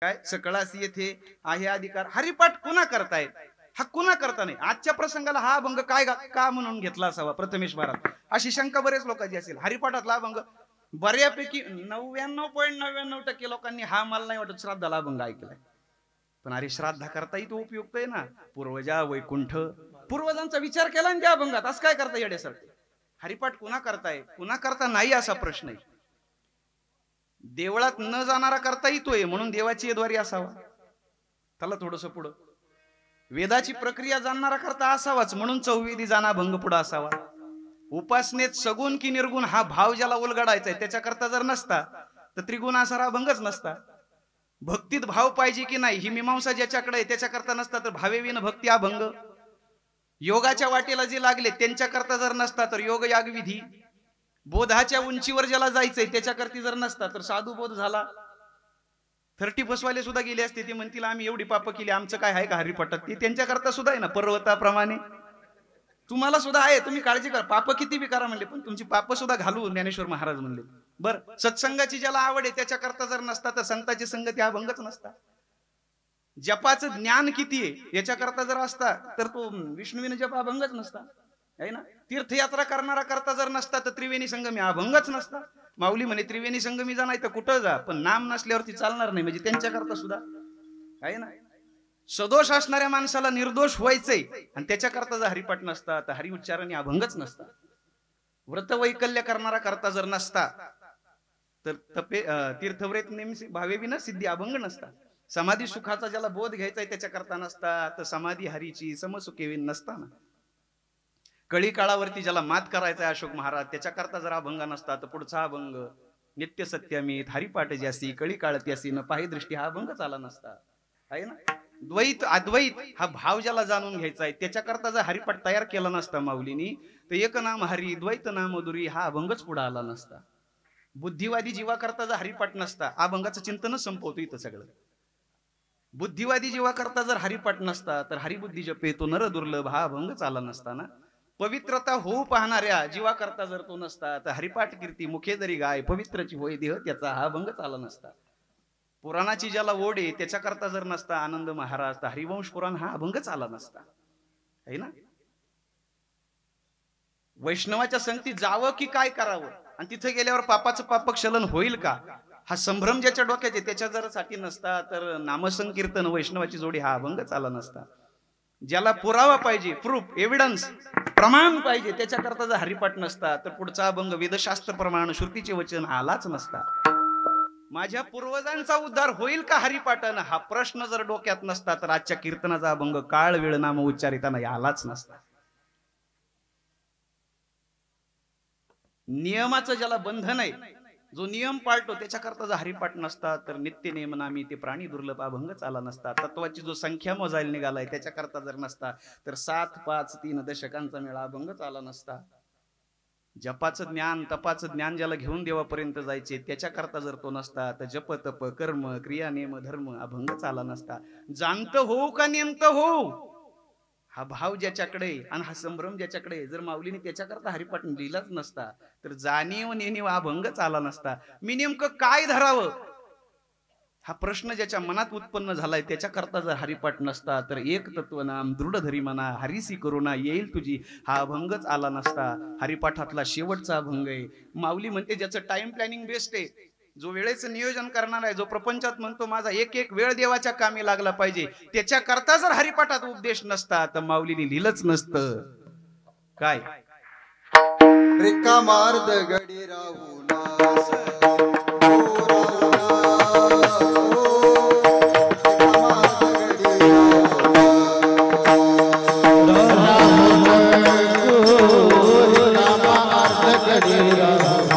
काय सकळास येथे आहे अधिकार. हरिपाठ कुणा करतायत, हा कुणा करता नाही. आजच्या प्रसंगाला हा अभंग काय का म्हणून घेतला असावा प्रथमेश महाराज, अशी शंका बरेच लोकांची असेल. हरिपाठातला अभंग बऱ्यापैकी 99.99% लोकांनी हा मला नाही वाटत श्राद्धाला अभंग ऐकलाय. पण अरे श्राद्धा करताही तो उपयुक्त आहे ना. पूर्वजा वैकुंठ, पूर्वजांचा विचार केला ना त्या अभंगात. असं काय करता येण्यासारखे. हरिपाठ कुणा करताय, कुणा करता नाही असा प्रश्न आहे. देवळात न जाणारा करता येतोय म्हणून देवाची द्वारी असावा. त्याला थोडस पुढं वेदाची प्रक्रिया जाणणारा करता असावाच म्हणून चौवेदी जाणा भंग पुढा असावा. उपासनेत सगुण की निर्गुण हा भाव ज्याला उलगडायचा आहे त्याच्याकरता जर नसता तर त्रिगुण असा भंगच नसता. भक्तीत भाव पाहिजे की नाही ही मीमांसा ज्याच्याकडे आहे त्याच्याकरता नसता तर भावेविन भक्ती हा भंग. योगाच्या वाटेला जे लागले त्यांच्याकरता जर नसता तर योग याग विधी. बोधाच्या उंचीवर ज्याला जायचंय त्याच्याकरती जर नसता तर साधू बोध झाला. 30 वाले सुद्धा गेले असते. ते म्हणतील आम्ही एवढी पाप केली, आमचं काय आहे का हरिपाठात. ते त्यांच्याकरता सुद्धा आहे ना. पर्वताप्रमाणे तुम्हाला सुद्धा आहे, तुम्ही काळजी करा. पाप किती बी करा म्हणले पण तुमची पाप सुद्धा घालू ज्ञानेश्वर महाराज म्हणले. बर सत्संगाची ज्याला आवड आहे त्याच्याकरता जर नसता तर संतांची संगती हा भंगच नसता. जपाचं ज्ञान किती आहे याच्याकरता जर असता तर तो विष्णुवीन जप हा भंगच नसता आहे ना. तीर्थयात्रा करणारा करता जर नसता तर त्रिवेणी संगमी हा भंगच नसता. माऊली म्हणे त्रिवेणी संगमी जा नाही तर कुठं जा पण नाम नसल्यावरती चालणार नाही. म्हणजे त्यांच्याकरता सुद्धा आहे ना. सदोष असणाऱ्या माणसाला निर्दोष व्हायचंय आणि त्याच्याकरता जर हरिपाठ नसता तर हरि उच्चारण हा भंगच नसता. व्रतवैकल्य करणारा करता जर नसता तर तीर्थव्रत नेमसे भावे विना सिद्धी अभंग नसता. समाधी सुखाचा ज्याला बोध घ्यायचा आहे त्याच्याकरता नसता तर समाधी हरीची समसुखे नसताना. कळी काळावरती ज्याला मात करायचा आहे अशोक महाराज त्याच्याकरता जर अभंग नसता तर पुढचा अभंग नित्य सत्यमित हरिपाठ ज्यासी कळी काळती असी न पाही दृष्टी हा अभंग चाला नसता आहे ना. द्वैत अद्वैत हा भाव ज्याला जाणून घ्यायचा आहे त्याच्याकरता जर हरिपाठ तयार केला नसता माऊलीनी तर एक नाम हरी द्वैत नाम मधुरी हा अभंगच पुढे आला नसता. बुद्धिवादी जीवाकरता जर हरिपाठ नसता अभंगाचं चिंतनच संपवतो इथं सगळं. बुद्धिवादी जीवाकरता जर हरिपाठ नसता तर हरिबुद्धी जपे तो नर दुर्लभ हा अभंग चाला नसता ना. पवित्रता होऊ पाहणाऱ्या जीवाकरता जर तो नसता तर हरिपाठ कीर्ती मुखे जरी गाय पवित्रची होय देह त्याचा हा अभंग चाला नसता. पुराणाची ज्याला ओढ आहे त्याच्याकरता जर नसता आनंद महाराज तर हरिवंश पुराण हा अभंगच आला नसता है ना. वैष्णवाच्या संगतीत जावं की काय करावं आणि तिथे गेल्यावर पापाचं पाप क्षलन होईल का हा संभ्रम ज्याच्या डोक्यात आहे त्याच्या जर साठी नसता तर नामसंकीर्तन वैष्णवाची जोडी हा अभंगच आला नसता. ज्याला पुरावा पाहिजे प्रूफ एव्हिडन्स प्रमाण पाहिजे त्याच्याकरता जर हरिपाठ नसता तर पुढचा अभंग वेदशास्त्र प्रमाण श्रुतीचे वचन आलाच नसता. माझ्या पूर्वजांचा उद्धार होईल का हरिपाठानं हा प्रश्न जर डोक्यात नसता तर आजच्या कीर्तनाचा अभंग काळ वेळ नाम उच्चारिताना आलाच नसता. नियमाचं ज्याला बंधन आहे जो नियम पाळतो त्याच्याकरता जर हरिपाठ नसता तर नित्य नेमनामी ते प्राणी दुर्लभ अभंग चाला नसता. तत्वाची जो संख्या मोजायला निघालाय त्याच्याकरता जर नसता तर 7 5 3 दशकांचा मेळा अभंग चाला नसता. जपाचं ज्ञान तपाचं ज्ञान ज्याला घेऊन देवापर्यंत जायचे त्याच्याकरता जर तो नसता तर जप तप कर्म क्रिया नेम धर्म अभंग चाला नसता. जाणतं होऊ का नेमतं होऊ हा भाव ज्याच्याकडे आणि हा संभ्रम ज्याच्याकडे जर माऊलीने त्याच्याकरता हरिपाठ लिहिलाच नसता तर जाणीव नेणीव अभंग चाला नसता. मी नेमकं काय धरावं हा प्रश्न ज्याच्या मनात उत्पन्न झालाय त्याच्याकरता जर हरिपाठ नसता तर एक तत्वनाम दृढ धरी मना हरिसी करुणा येईल तुझी हा अभंगच आला नसता. हरिपाठातला शेवटचा अभंग आहे. माऊली म्हणते ज्याचं टाइम प्लॅनिंग बेस्ट आहे, जो वेळेचं नियोजन करणार आहे, जो प्रपंचात म्हणतो माझा एक वेळ देवाच्या कामी लागला पाहिजे त्याच्याकरता जर हरिपाठात उपदेश नसता तर माऊलीने लिहिलंच नसतं. काय रिकामार्ध गडी राहू नास रामा अर्ध गडी राहू